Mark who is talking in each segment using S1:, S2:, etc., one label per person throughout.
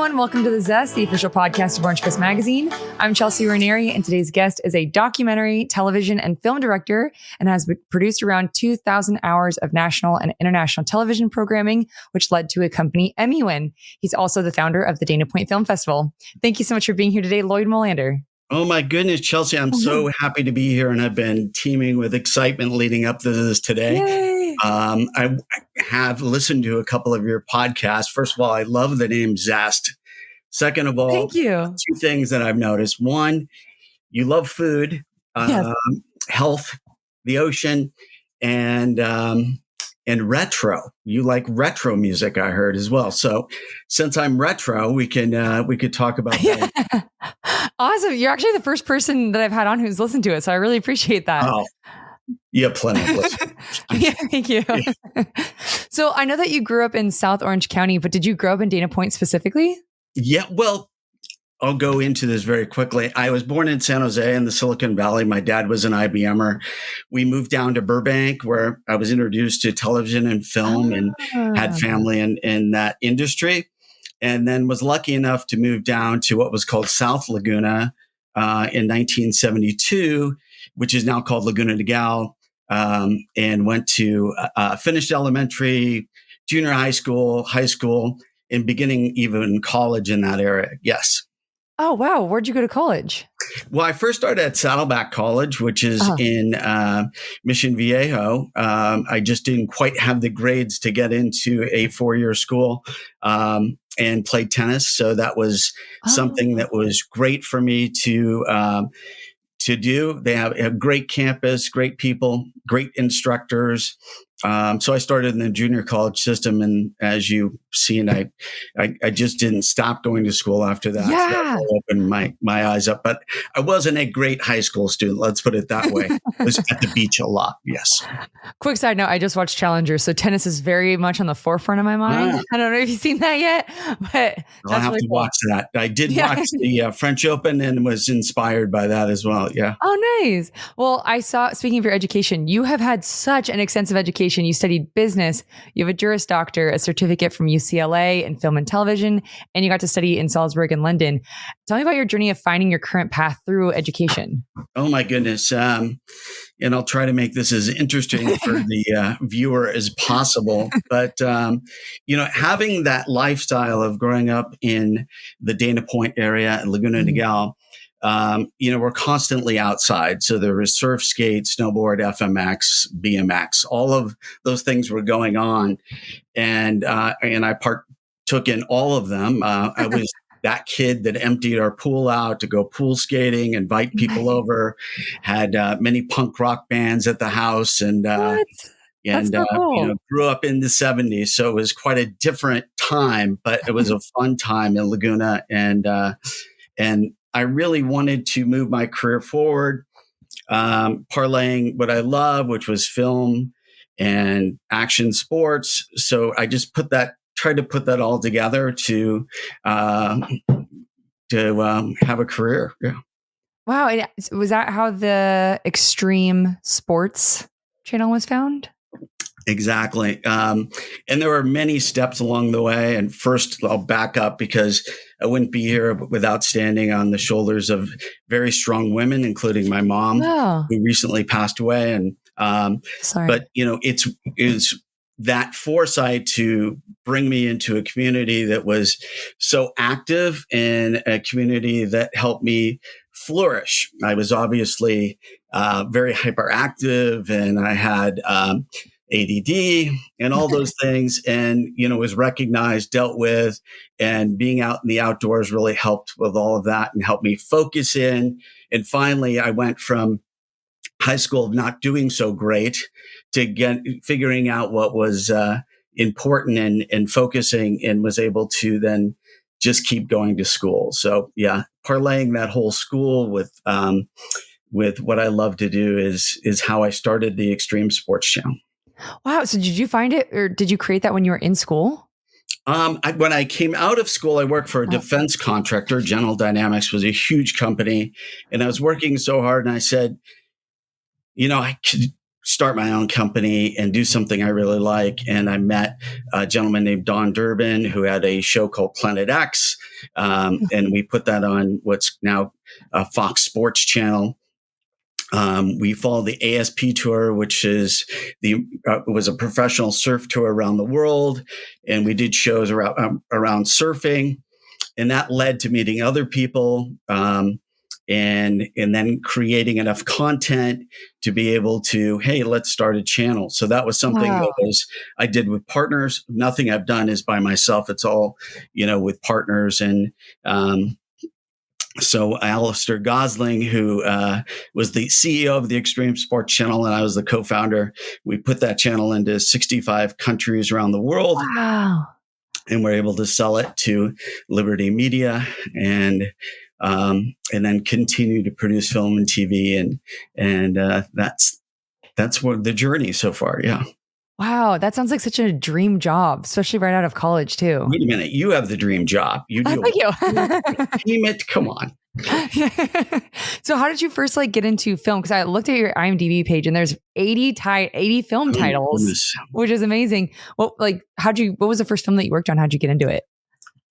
S1: everyone. Welcome to The Zest, the official podcast of Orange Coast Magazine. I'm Chelsea Ranieri, and today's guest is a documentary, television, and film director and has produced around 2,000 hours of national and international television programming, which led to a company Emmy win. He's also the founder of the Dana Point Film Festival. Thank you so much for being here today, Lloyd Molander.
S2: Oh my goodness, Chelsea, I'm so happy to be here, and I've been teeming with excitement leading up to this today.
S1: Yay.
S2: I have listened to a couple of your podcasts. First of all, I love the name Zest. Second of all,
S1: thank you.
S2: Two things that I've noticed. One, you love food,
S1: Yes.
S2: health, the ocean, and retro. You like retro music, I heard as well. So since I'm retro, we could talk about that.
S1: Yeah. Awesome. You're actually the first person that I've had on who's listened to it. So I really appreciate that.
S2: Oh, you have plenty of listeners.
S1: Yeah, thank you.
S2: Yeah.
S1: So I know that you grew up in South Orange County, but did you grow up in Dana Point specifically?
S2: Yeah, well, I'll go into this very quickly. I was born in San Jose in the Silicon Valley. My dad was an IBMer. We moved down to Burbank, where I was introduced to television and film and had family in that industry. And then was lucky enough to move down to what was called South Laguna in 1972, which is now called Laguna Niguel, and went to finished elementary, junior high school, and beginning even college in that area. Yes.
S1: Oh, wow. Where'd you go to college?
S2: Well, I first started at Saddleback College, which is in Mission Viejo. I just didn't quite have the grades to get into a 4-year school and played tennis. So that was something that was great for me to do. They have a great campus, great people, great instructors. So I started in the junior college system, and as you've seen, I just didn't stop going to school after that.
S1: Yeah.
S2: So that opened my eyes up. But I wasn't a great high school student. Let's put it that way. I was at the beach a lot. Yes.
S1: Quick side note: I just watched Challenger, so tennis is very much on the forefront of my mind. I don't know if you've seen that yet, but
S2: I'll have to watch that. I did watch the French Open and was inspired by that as well. Yeah.
S1: Oh, nice. Well, I saw, speaking of your education, you have had such an extensive education. You studied business, you have a Juris Doctor, a certificate from UCLA in film and television, and you got to study in Salzburg and London. Tell me about your journey of finding your current path through education.
S2: Oh my goodness. And I'll try to make this as interesting for the viewer as possible. But, having that lifestyle of growing up in the Dana Point area and Laguna Niguel, we're constantly outside. So there was surf, skate, snowboard, FMX, BMX, all of those things were going on. And I partook in all of them. I was that kid that emptied our pool out to go pool skating, invite people over, had many punk rock bands at the house, and so cool. Grew up in the 70s. So it was quite a different time, but it was a fun time in Laguna. And I really wanted to move my career forward, parlaying what I love, which was film and action sports. So I just tried to put that all together to have a career. Yeah.
S1: Wow. And was that how the Extreme Sports channel was found?
S2: Exactly. And there were many steps along the way. And first, I'll back up because I wouldn't be here without standing on the shoulders of very strong women, including my mom, who recently passed away. And but it's that foresight to bring me into a community that was so active and a community that helped me flourish. I was obviously very hyperactive, and I had ADD and all those things, and, was recognized, dealt with, and being out in the outdoors really helped with all of that and helped me focus in. And finally, I went from high school of not doing so great to figuring out what was important and focusing, and was able to then just keep going to school. So yeah, parlaying that whole school with what I love to do is how I started the Extreme Sports Channel.
S1: Wow. So did you find it, or did you create that when you were in school?
S2: When I came out of school, I worked for a defense contractor. General Dynamics was a huge company, and I was working so hard, and I said, I could start my own company and do something I really like. And I met a gentleman named Don Durbin who had a show called Planet X. And we put that on what's now Fox Sports Channel. We followed the ASP tour, which is was a professional surf tour around the world. And we did shows around surfing. And that led to meeting other people. And then creating enough content to be able to, hey, let's start a channel. So that was something that I did with partners. Nothing I've done is by myself. It's all, with partners. And so Alistair Gosling, who was the CEO of the Extreme Sports Channel, and I was the co-founder, we put that channel into 65 countries around the world.
S1: Wow.
S2: And we're able to sell it to Liberty Media and then continue to produce film and TV, and that's what the journey so far. Yeah.
S1: Wow, that sounds like such a dream job, especially right out of college too.
S2: Wait a minute, you have the dream job. You do.
S1: Thank you.
S2: Team it. Come on.
S1: So, how did you first get into film? Because I looked at your IMDb page and there's 80 film titles, which is amazing. What was the first film that you worked on? How'd you get into it?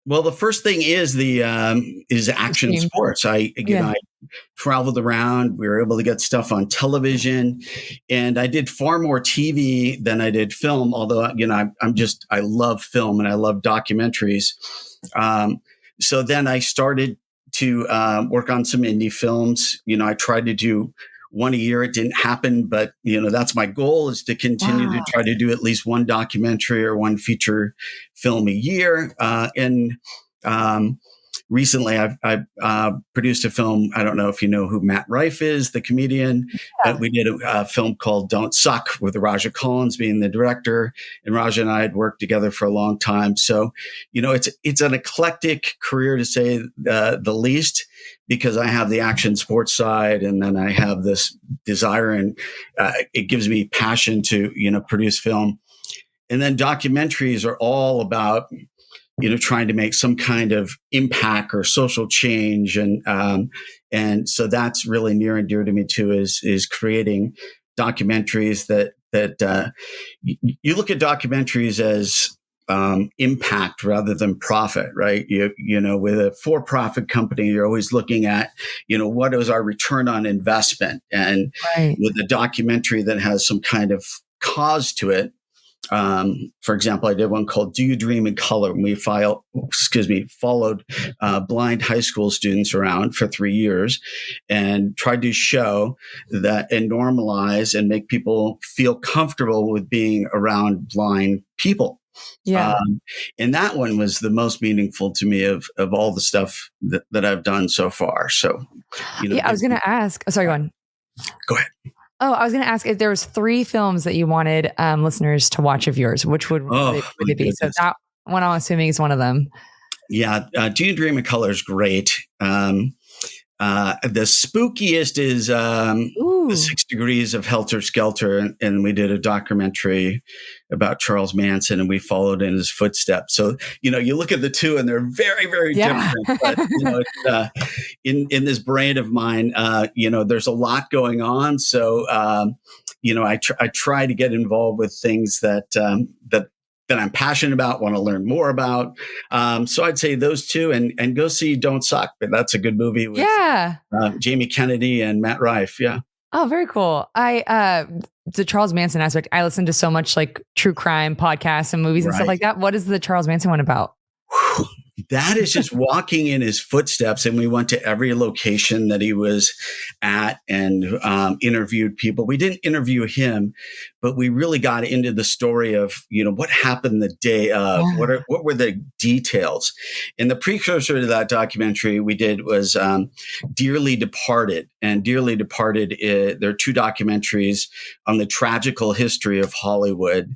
S2: Well, the first thing is is action sports. I traveled around. We were able to get stuff on television, and I did far more TV than I did film. Although I love film and I love documentaries. So then I started to work on some indie films. I tried to do one a year. It didn't happen, but that's my goal, is to continue to try to do at least one documentary or one feature film a year. Recently I've produced a film. I don't know if you know who Matt Rife is, the comedian. But we did a film called Don't Suck with Raja Collins being the director, and Raja and I had worked together for a long time. So, it's an eclectic career, to say the least, because I have the action sports side, and then I have this desire, and it gives me passion to, produce film. And then documentaries are all about, trying to make some kind of impact or social change. And so that's really near and dear to me too, is creating documentaries that you look at documentaries as impact rather than profit, right? With a for-profit company, you're always looking at, what is our return on investment? And with a documentary that has some kind of cause to it, for example, I did one called "Do You Dream in Color?" And we followed blind high school students around for 3 years and tried to show that and normalize and make people feel comfortable with being around blind people. Yeah. And that one was the most meaningful to me of all the stuff that I've done so far. So,
S1: I was going to ask, sorry, go on.
S2: Go ahead.
S1: Oh, I was going to ask if there was 3 films that you wanted listeners to watch of yours, which would it be? So that one, I'm assuming, is one of them.
S2: Yeah. Do You Dream in Color is great. The spookiest is The 6 Degrees of Helter, Skelter. And we did a documentary about Charles Manson, and we followed in his footsteps. So, you look at the two and they're very, very different. But, in this brain of mine, there's a lot going on. So, I try to get involved with things that I'm passionate about, want to learn more about. So I'd say those two, and go see Don't Suck. But that's a good movie with Jamie Kennedy and Matt Rife. Yeah.
S1: Oh, very cool. The Charles Manson aspect, I listen to so much true crime podcasts and movies and stuff like that. What is the Charles Manson one about?
S2: That is just walking in his footsteps. And we went to every location that he was at and interviewed people. We didn't interview him, but we really got into the story of, what happened the day of, what were the details. And the precursor to that documentary we did was Dearly Departed. And Dearly Departed, there are 2 documentaries on the tragical history of Hollywood.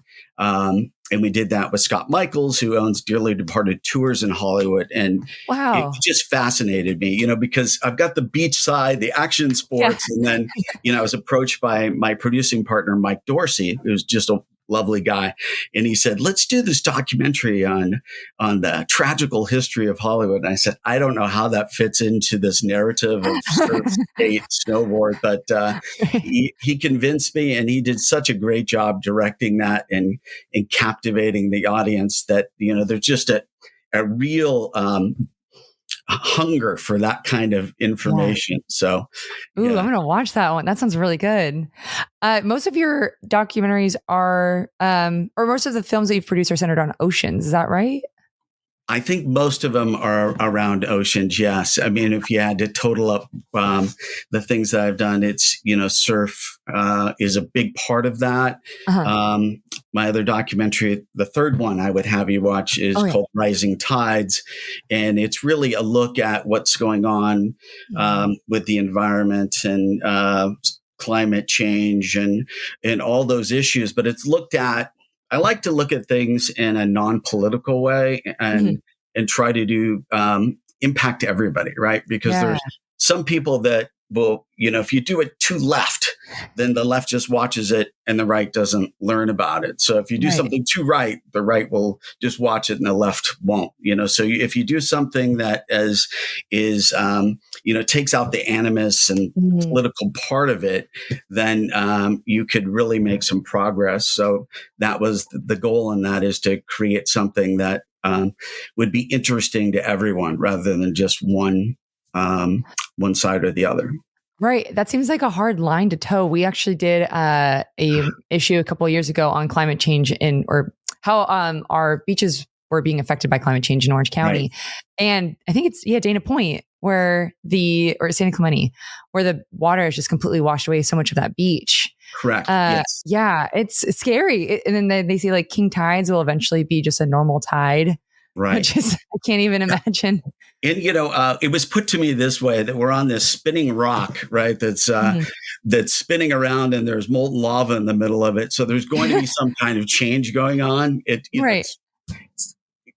S2: And we did that with Scott Michaels, who owns Dearly Departed Tours in Hollywood. And it just fascinated me, because I've got the beach side, the action sports. And then, I was approached by my producing partner, Mike Dorsey, who's just a lovely guy. And he said, let's do this documentary on the tragical history of Hollywood. And I said, I don't know how that fits into this narrative of surf, skate, snowboard, but he convinced me, and he did such a great job directing that and captivating the audience that, there's just a real hunger for that kind of information. Yeah. So,
S1: I'm going to watch that one. That sounds really good. Most of your documentaries are, or most of the films that you've produced are centered on oceans. Is that right?
S2: I think most of them are around oceans. Yes. I mean, if you had to total up the things that I've done, it's, surf is a big part of that. Uh-huh. My other documentary, the third one I would have you watch, is called Rising Tides. And it's really a look at what's going on with the environment and climate change and all those issues. But it's looked at, I like to look at things in a non-political way and try to do impact everybody, right? Because there's some people that will, if you do it too left, then the left just watches it and the right doesn't learn about it. So if you do something too right, the right will just watch it and the left won't. So if you do something that is takes out the animus and political part of it, then you could really make some progress. So that was the goal, and that is to create something that would be interesting to everyone rather than just one side or the other.
S1: Right. That seems like a hard line to toe. We actually did a issue a couple of years ago on climate change or how our beaches were being affected by climate change in Orange County. Right. And I think it's Dana Point or Santa Clemente, where the water is just completely washed away so much of that beach.
S2: Correct. Yes.
S1: Yeah, it's scary. And then they say like king tides will eventually be just a normal tide.
S2: Right.
S1: Which is, I can't even imagine.
S2: And, it was put to me this way, that we're on this spinning rock, right? That's spinning around, and there's molten lava in the middle of it. So there's going to be some kind of change going on.
S1: Right.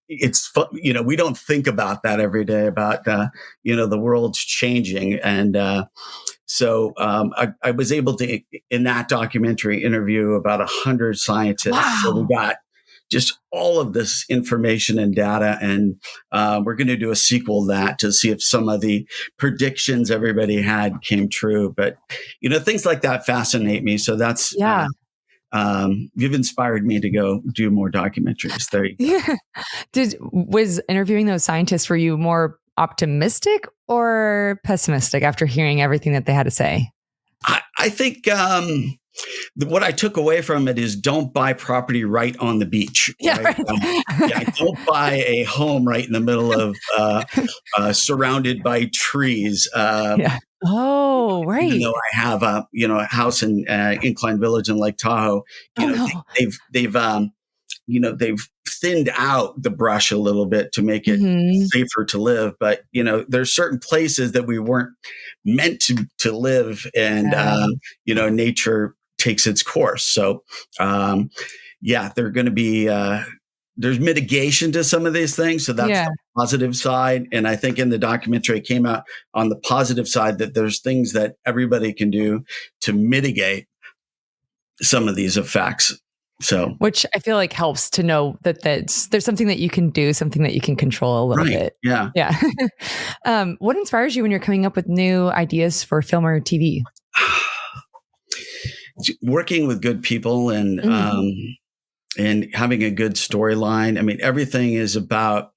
S2: It's fun. We don't think about that every day about, the world's changing. And, so I was able to, in that documentary, interview about 100 scientists. Wow. So we got just all of this information and data. And we're going to do a sequel to that to see if some of the predictions everybody had came true. But, things like that fascinate me. So that's, you've inspired me to go do more documentaries. There you go.
S1: Yeah. Was interviewing those scientists, were you more optimistic or pessimistic after hearing everything that they had to say?
S2: I think, what I took away from it is don't buy property right on the beach. Right? Don't buy a home right in the middle of surrounded by trees.
S1: Oh, right.
S2: Even though I have a house in Incline Village in Lake Tahoe, they've thinned out the brush a little bit to make it safer to live. But, there's certain places that we weren't meant to live, and, nature takes its course. So, they're going to be, there's mitigation to some of these things. So that's the positive side. And I think in the documentary it came out on the positive side that there's things that everybody can do to mitigate some of these effects. So,
S1: which I feel like helps to know that there's something that you can do, something that you can control a little bit.
S2: Yeah.
S1: Yeah. What inspires you when you're coming up with new ideas for film or TV?
S2: Working with good people and having a good storyline. I mean, everything is about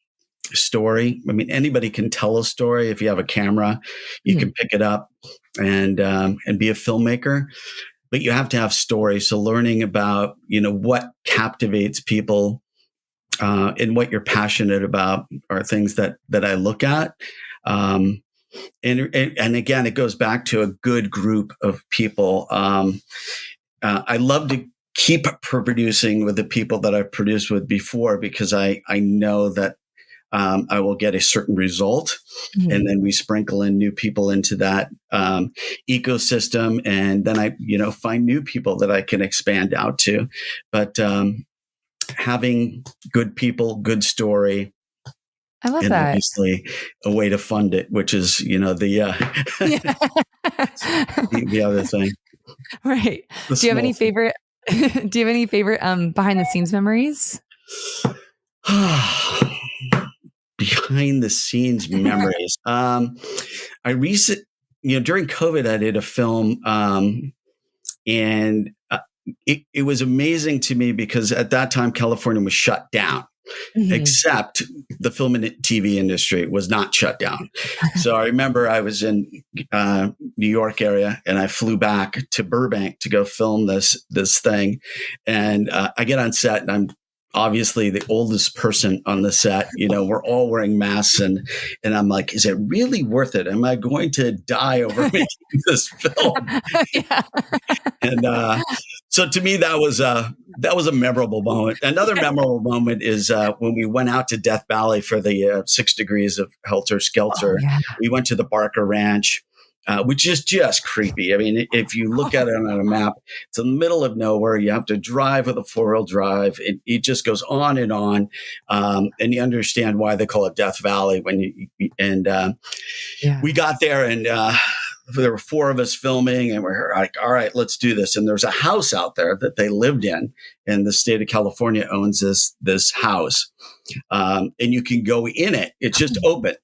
S2: story. I mean, anybody can tell a story. If you have a camera, you can pick it up and be a filmmaker. But you have to have story. So learning about, what captivates people and what you're passionate about are things that I look at. And again, it goes back to a good group of people. I love to keep producing with the people that I've produced with before, because I know that I will get a certain result. And then we sprinkle in new people into that ecosystem. And then I, find new people that I can expand out to. But having good people, good story.
S1: I love that.
S2: Obviously a way to fund it, which is, the other thing.
S1: Right. Do you have any favorite Do you have any favorite behind the scenes memories?
S2: Behind the scenes memories. During COVID, I did a film, and it was amazing to me because at that time California was shut down. Except the film and TV industry was not shut down. So I remember I was in New York area, and I flew back to Burbank to go film this thing. And I get on set, and I'm obviously the oldest person on the set. We're all wearing masks, and I'm like, is it really worth it? Am I going to die over making this film?
S1: Yeah.
S2: And so to me, that was a memorable moment. Another memorable moment is when we went out to Death Valley for the 6 degrees of Helter, Skelter.
S1: Oh, yeah.
S2: We went to the Barker Ranch, which is just creepy. I mean, if you look at it on a map, it's in the middle of nowhere. You have to drive with a 4-wheel drive. It just goes on. And you understand why they call it Death Valley we got there, and there were 4 of us filming, and we're like, all right, let's do this. And there's a house out there that they lived in, and the state of California owns this house. And you can go in it. It's just open.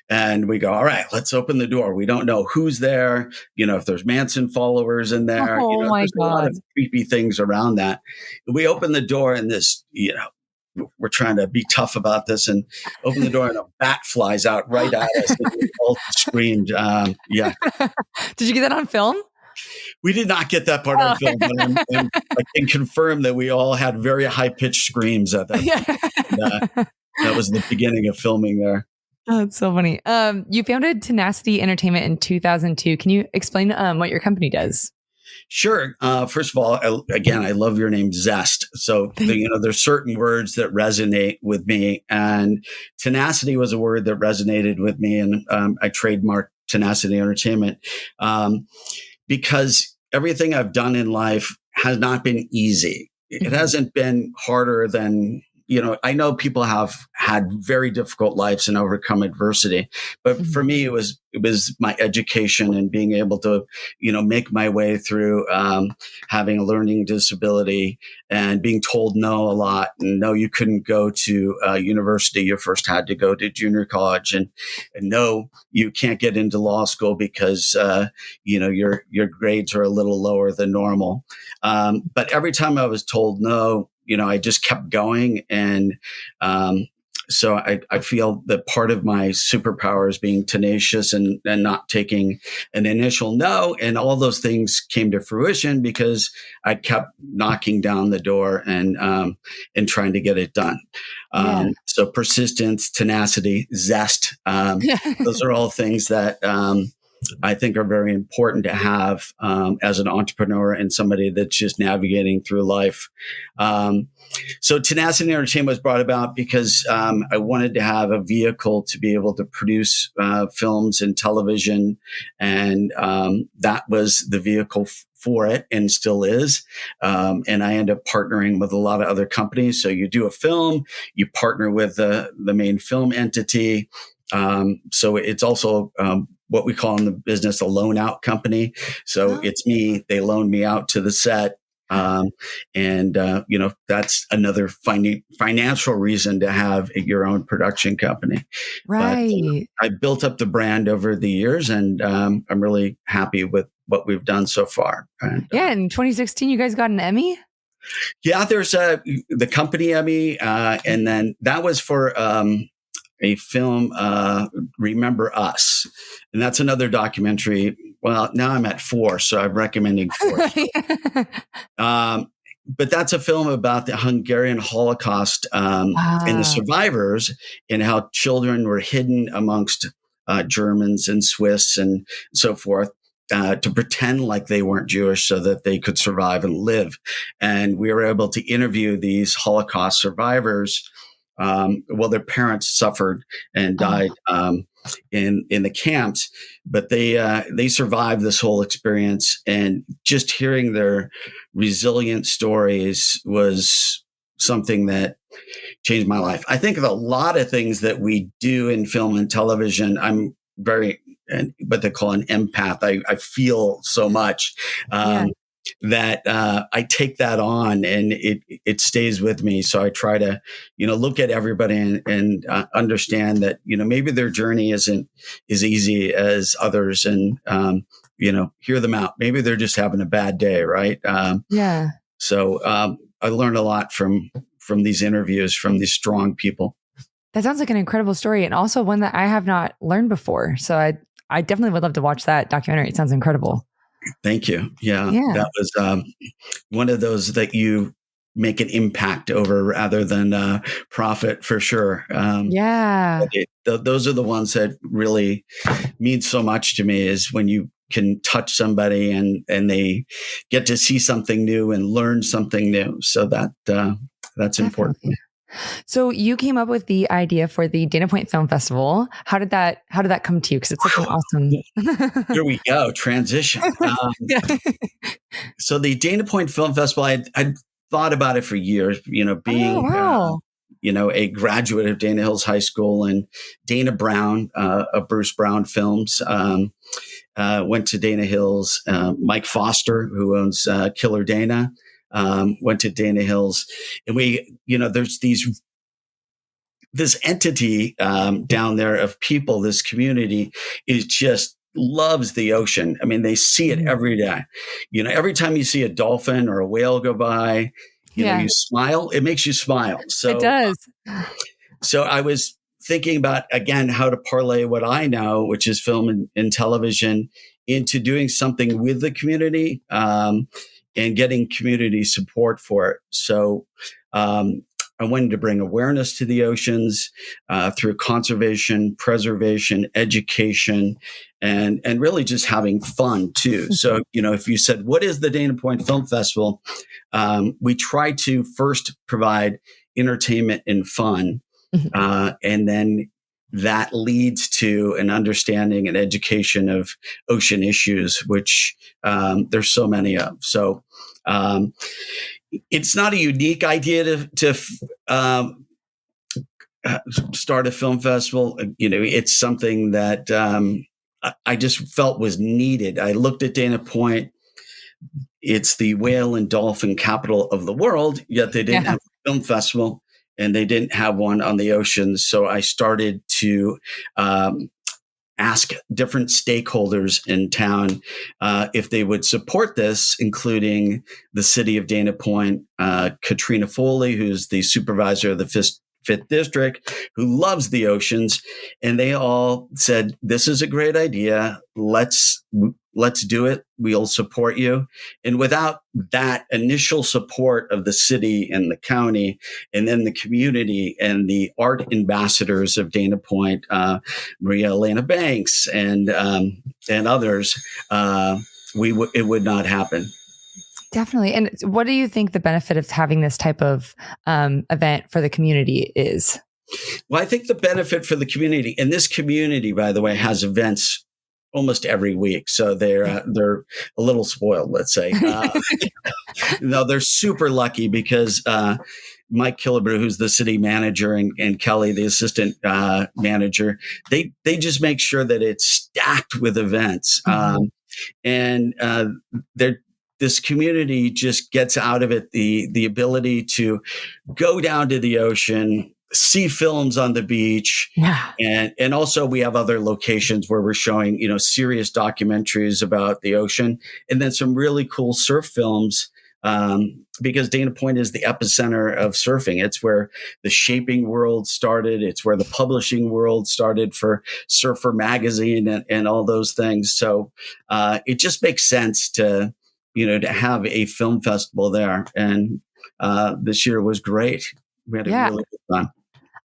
S2: And we go, all right, let's open the door. We don't know who's there. If there's Manson followers in there,
S1: my
S2: there's a lot
S1: God.
S2: of creepy things around that. We open the door, and we're trying to be tough about this, and open the door, and a bat flies out right at us. And we all screamed. Yeah.
S1: Did you get that on film?
S2: We did not get that part on film, but I can confirm that we all had very high-pitched screams at that. That was the beginning of filming there.
S1: Oh, that's so funny. You founded Tenacity Entertainment in 2002. Can you explain what your company does?
S2: Sure. First of all, I love your name, Zest. So, there's certain words that resonate with me, and tenacity was a word that resonated with me. And I trademarked Tenacity Entertainment because everything I've done in life has not been easy. It hasn't been harder than I know people have had very difficult lives and overcome adversity, but for me, it was my education and being able to, make my way through having a learning disability and being told no a lot, and no, you couldn't go to university. You first had to go to junior college, and no, you can't get into law school because your grades are a little lower than normal. But every time I was told no, I just kept going. And so I feel that part of my superpower is being tenacious and not taking an initial no. And all those things came to fruition because I kept knocking down the door and trying to get it done. So persistence, tenacity, zest, those are all things that I think are very important to have as an entrepreneur and somebody that's just navigating through life. So Tenacity Entertainment was brought about because I wanted to have a vehicle to be able to produce films and television. And that was the vehicle for it and still is. And I end up partnering with a lot of other companies. So you do a film, you partner with the main film entity. So it's also what we call in the business a loan out company. So it's me, they loan me out to the set. That's another financial reason to have your own production company.
S1: Right.
S2: But, I built up the brand over the years, and I'm really happy with what we've done so far. And,
S1: in 2016, you guys got an Emmy?
S2: Yeah, there's the company Emmy, and then that was for a film, Remember Us. And that's another documentary. Well, now I'm at 4, so I'm recommending 4. But that's a film about the Hungarian Holocaust and the survivors, and how children were hidden amongst Germans and Swiss and so forth. To pretend like they weren't Jewish so that they could survive and live. And we were able to interview these Holocaust survivors. Their parents suffered and died in the camps, but they survived this whole experience. And just hearing their resilient stories was something that changed my life. I think of a lot of things that we do in film and television. I'm very what they call an empath. I feel so much. that I take that on, and it stays with me. So I try to, look at everybody and understand that, maybe their journey isn't as easy as others, and hear them out. Maybe they're just having a bad day, right?
S1: Yeah.
S2: So I learned a lot from these interviews from these strong people.
S1: That sounds like an incredible story, and also one that I have not learned before. So I definitely would love to watch that documentary. It sounds incredible.
S2: Thank you. Yeah.
S1: Yeah.
S2: That was one of those that you make an impact over rather than profit, for sure.
S1: Yeah.
S2: Those are the ones that really mean so much to me, is when you can touch somebody and they get to see something new and learn something new. So that's important.
S1: Definitely. So you came up with the idea for the Dana Point Film Festival. How did that come to you? Because it's such an awesome.
S2: Here we go. Transition. So the Dana Point Film Festival, I thought about it for years. Being a graduate of Dana Hills High School, and Dana Brown of Bruce Brown Films went to Dana Hills. Mike Foster, who owns Killer Dana, went to Dana Hills, and there's this entity down there of people. This community is just loves the ocean. I mean, they see it every day. Every time you see a dolphin or a whale go by, you smile. It makes you smile. So
S1: it does.
S2: So I was thinking about, again, how to parlay what I know, which is film and television, into doing something with the community, and getting community support for it. So I wanted to bring awareness to the oceans through conservation, preservation, education, and really just having fun too. So, if you said, what is the Dana Point Film Festival? We try to first provide entertainment and fun, and then that leads to an understanding and education of ocean issues, which there's so many of. So it's not a unique idea to start a film festival. It's something that I just felt was needed. I looked at Dana Point. It's the whale and dolphin capital of the world, yet they didn't have a film festival, and they didn't have one on the ocean. So I started to ask different stakeholders in town if they would support this, including the city of Dana Point, Katrina Foley, who's the supervisor of the Fifth District, who loves the oceans. And they all said, this is a great idea. Let's do it. We'll support you. And without that initial support of the city and the county, and then the community and the art ambassadors of Dana Point, Maria Elena Banks and others, it would not happen.
S1: Definitely. And what do you think the benefit of having this type of event for the community is?
S2: Well, I think the benefit for the community, and this community, by the way, has events almost every week. So they're a little spoiled, let's say. No, they're super lucky because Mike Killebrew, who's the city manager, and Kelly, the assistant manager, they just make sure that it's stacked with events. This community just gets out of it the ability to go down to the ocean, see films on the beach. And also we have other locations where we're showing, serious documentaries about the ocean, and then some really cool surf films. Because Dana Point is the epicenter of surfing. It's where the shaping world started. It's where the publishing world started for Surfer Magazine and all those things. So it just makes sense to have a film festival there. And this year was great. We had a really good time.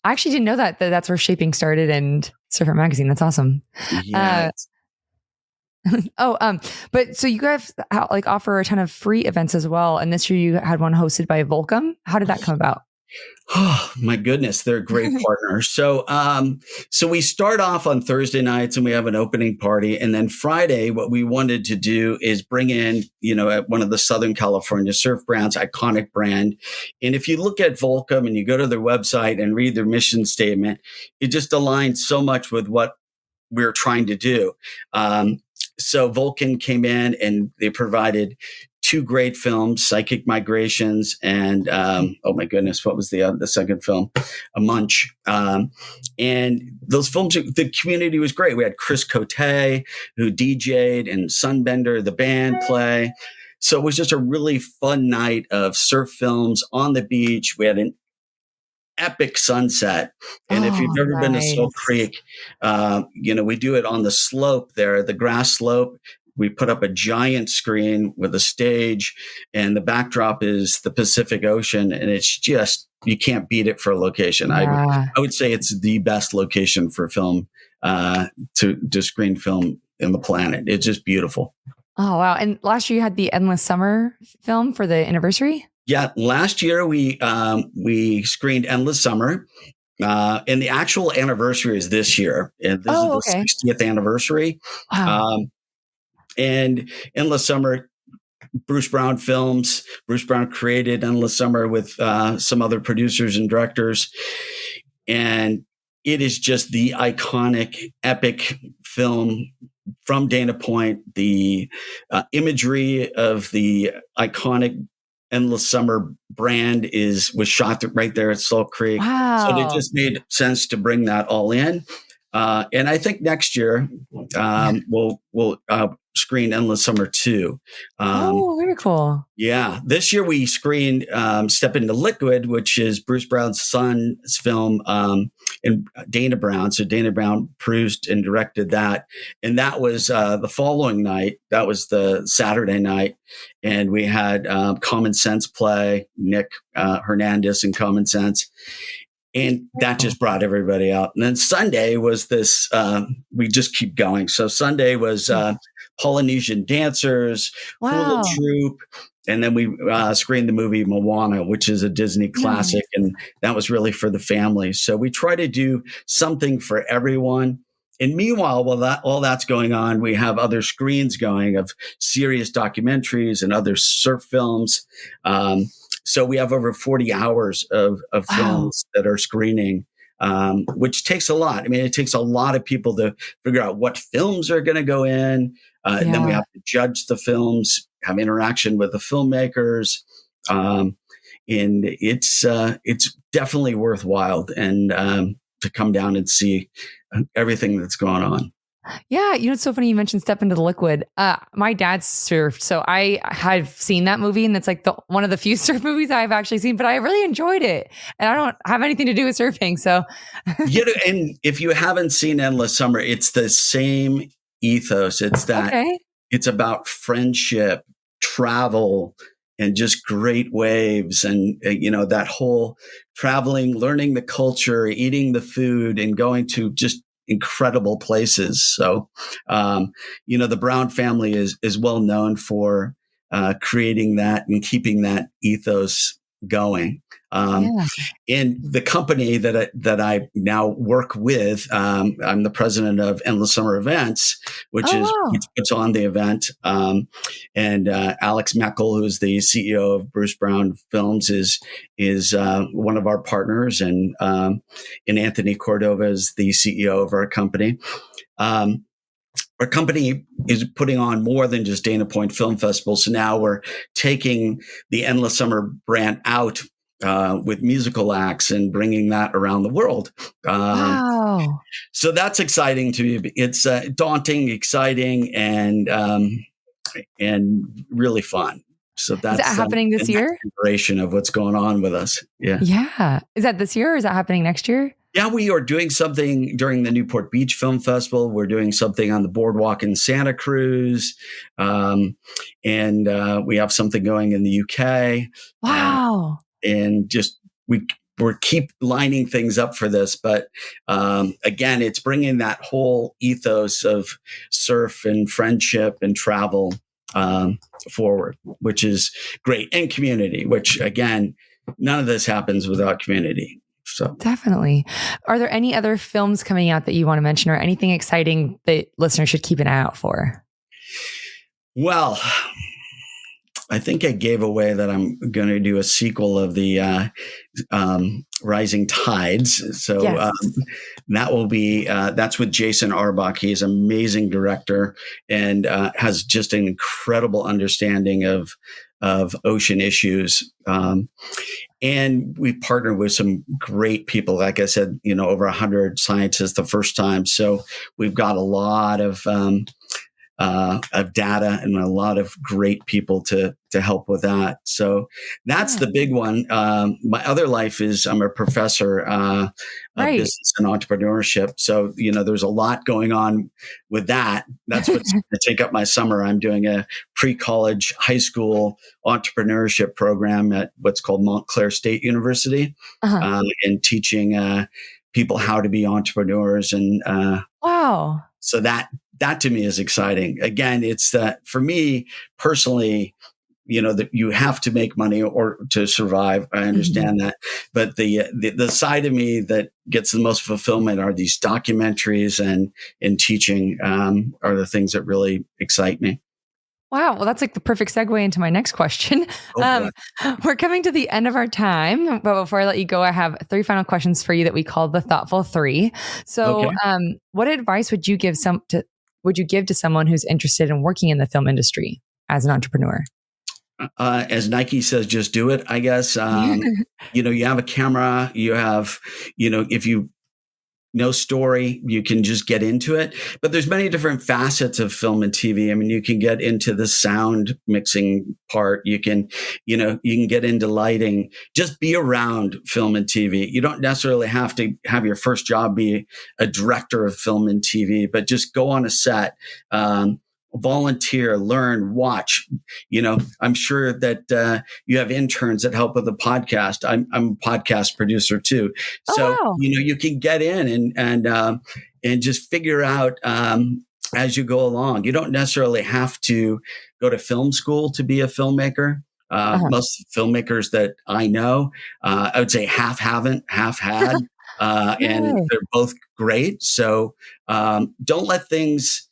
S1: I actually didn't know that's where shaping started and Surfer Magazine. That's awesome.
S2: Yeah.
S1: But so you guys offer a ton of free events as well. And this year you had one hosted by Volcom. How did that come about?
S2: Oh my goodness, they're a great partner. So we start off on Thursday nights and we have an opening party, and then Friday, what we wanted to do is bring in, one of the Southern California surf brands, iconic brand. And if you look at Volcom and you go to their website and read their mission statement, it just aligns so much with what we're trying to do. So Vulcan came in and they provided two great films, Psychic Migrations and oh my goodness, what was the second film? A Munch. And those films, the community was great. We had Chris Cote, who DJ'd, and Sunbender, the band, play. So it was just a really fun night of surf films on the beach. We had an epic sunset. And if you've ever been to Salt Creek, we do it on the slope there, the grass slope. We put up a giant screen with a stage, and the backdrop is the Pacific Ocean. And it's just, you can't beat it for a location.
S1: Yeah.
S2: I would say it's the best location for film, to screen film in the planet. It's just beautiful.
S1: Oh, wow. And last year you had the Endless Summer film for the anniversary?
S2: Yeah, last year we screened Endless Summer, and the actual anniversary is this year. And this is the 60th anniversary.
S1: Wow.
S2: And Endless Summer, Bruce Brown Films. Bruce Brown created Endless Summer with some other producers and directors, and it is just the iconic, epic film from Dana Point. The imagery of the iconic Endless Summer brand was shot right there at Salt Creek.
S1: Wow.
S2: So it just made sense to bring that all in. And I think next year we'll screen Endless Summer 2.
S1: Very cool.
S2: Yeah. This year we screened Step Into Liquid, which is Bruce Brown's son's film, and Dana Brown. So Dana Brown produced and directed that. And that was the following night. That was the Saturday night. And we had Common Sense play, Nick Hernandez and Common Sense. And that just brought everybody out. And then Sunday was this, we just keep going. So Sunday was Polynesian dancers, Hula Troop. And then we screened the movie Moana, which is a Disney classic. And that was really for the family. So we try to do something for everyone. And meanwhile, while all that's going on, we have other screens going of serious documentaries and other surf films. So we have over 40 hours of films that are screening, which takes a lot. I mean, it takes a lot of people to figure out what films are going to go in. And then we have to judge the films, have interaction with the filmmakers. And it's definitely worthwhile and to come down and see everything that's going on.
S1: Yeah. It's so funny you mentioned Step Into the Liquid. My dad surfed, so I have seen that movie, and it's like one of the few surf movies I've actually seen, but I really enjoyed it. And I don't have anything to do with surfing. So,
S2: and if you haven't seen Endless Summer, it's the same ethos. It's that it's about friendship, travel, and just great waves. And, that whole traveling, learning the culture, eating the food, and going to just incredible places. So, the Brown family is well known for creating that and keeping that ethos going. In the company that I now work with, I'm the president of Endless Summer Events, which puts on the event. And Alex Meckel, who's the CEO of Bruce Brown Films, is one of our partners, and Anthony Cordova is the CEO of our company. Our company is putting on more than just Dana Point Film Festival. So now we're taking the Endless Summer brand out with musical acts and bringing that around the world. So that's exciting to me. It's daunting, exciting, and really fun. So that's
S1: is that happening this year?
S2: Inspiration of what's going on with us. Yeah.
S1: Yeah. Is that this year, or is that happening next year?
S2: Yeah, we are doing something during the Newport Beach Film Festival. We're doing something on the boardwalk in Santa Cruz. And we have something going in the UK.
S1: Wow.
S2: And just we're keep lining things up for this. But again, it's bringing that whole ethos of surf and friendship and travel forward, which is great. And community, which, again, none of this happens without community. So
S1: definitely. Are there any other films coming out that you want to mention, or anything exciting that listeners should keep an eye out for?
S2: Well, I think I gave away that I'm going to do a sequel of the Rising Tides. So
S1: Yes.
S2: that will be that's with Jason Arbach. He's an amazing director and has just an incredible understanding of ocean issues. And we partnered with some great people. Like I said, over 100 scientists the first time. So we've got a lot of data and a lot of great people to help with that. So that's the big one. My other life is I'm a professor of business and entrepreneurship. So, there's a lot going on with that. That's what's going to take up my summer. I'm doing a pre-college high school entrepreneurship program at what's called Montclair State University, and teaching people how to be entrepreneurs. And
S1: wow.
S2: So that to me is exciting. Again, it's that for me personally, that you have to make money or to survive. I understand that, but the side of me that gets the most fulfillment are these documentaries and teaching are the things that really excite me.
S1: Wow. Well, that's like the perfect segue into my next question. We're coming to the end of our time, but before I let you go, I have 3 final questions for you that we call the Thoughtful 3. So, what advice would you give to someone who's interested in working in the film industry as an entrepreneur?
S2: As Nike says, just do it, I guess. You have a camera, you have, if you know story, you can just get into it. But there's many different facets of film and TV. I mean, you can get into the sound mixing part. You can get into lighting. Just be around film and TV. You don't necessarily have to have your first job be a director of film and TV, but just go on a set. Volunteer, learn, watch. I'm sure that you have interns that help with the podcast. I'm a podcast producer too, so you can get in and just figure out as you go along. You don't necessarily have to go to film school to be a filmmaker. Most filmmakers that I know, I would say half haven't, half had, and they're both great. So don't let things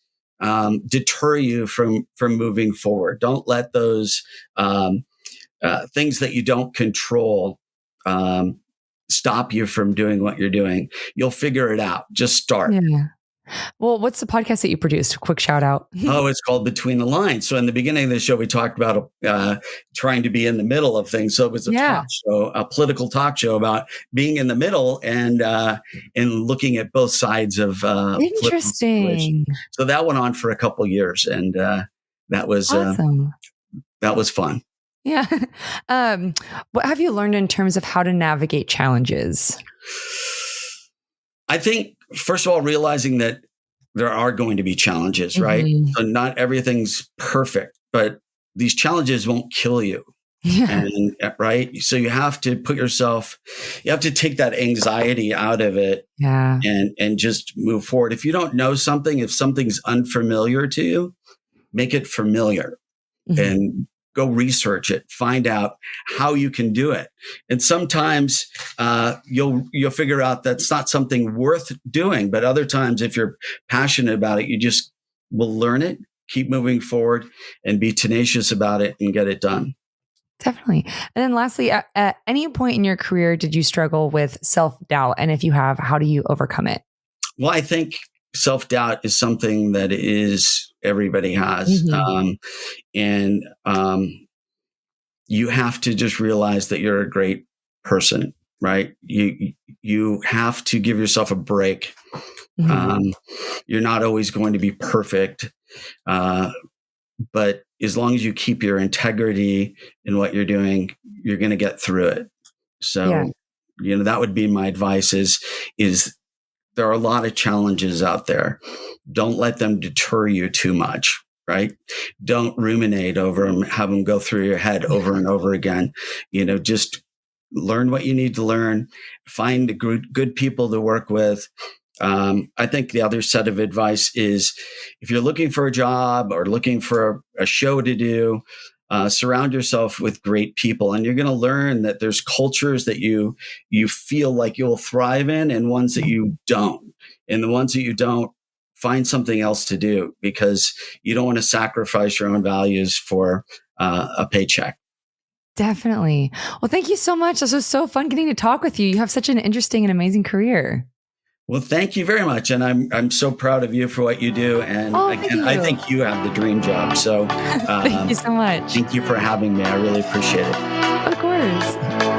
S2: deter you from moving forward. Don't let those things that you don't control stop you from doing what you're doing. You'll figure it out. Just start.
S1: Yeah. Well, what's the podcast that you produced? Quick shout out.
S2: It's called Between the Lines. So in the beginning of the show, we talked about trying to be in the middle of things. So it was a talk show, a political talk show about being in the middle and looking at both sides of
S1: interesting.
S2: So that went on for a couple of years, and that was
S1: awesome.
S2: That was fun.
S1: Yeah. What have you learned in terms of how to navigate challenges?
S2: I think, first of all, realizing that there are going to be challenges, right? So not everything's perfect, but these challenges won't kill you. And right. So you have to you have to take that anxiety out of it and just move forward. If you don't know something, if something's unfamiliar to you, make it familiar and go research it, find out how you can do it. And sometimes you'll figure out that's not something worth doing. But other times, if you're passionate about it, you just will learn it, keep moving forward, and be tenacious about it and get it done.
S1: Definitely. And then lastly, at any point in your career, did you struggle with self-doubt? And if you have, how do you overcome it?
S2: Well, I think self-doubt is something that everybody has. You have to just realize that you're a great person, right? You have to give yourself a break. You're not always going to be perfect. But as long as you keep your integrity in what you're doing, you're going to get through it. So, that would be my advice is there are a lot of challenges out there. Don't let them deter you too much, right? Don't ruminate over them, have them go through your head over and over again. Just learn what you need to learn, find good people to work with. I think the other set of advice is if you're looking for a job or looking for a show to do, surround yourself with great people, and you're going to learn that there's cultures that you feel like you'll thrive in and ones that you don't. And the ones that you don't, find something else to do because you don't want to sacrifice your own values for a paycheck.
S1: Definitely. Well, thank you so much. This was so fun getting to talk with you. You have such an interesting and amazing career.
S2: Well, thank you very much. And I'm so proud of you for what you do. And again, I think you have the dream job. So
S1: thank you so much.
S2: thank you for having me. I really appreciate it.
S1: Of course.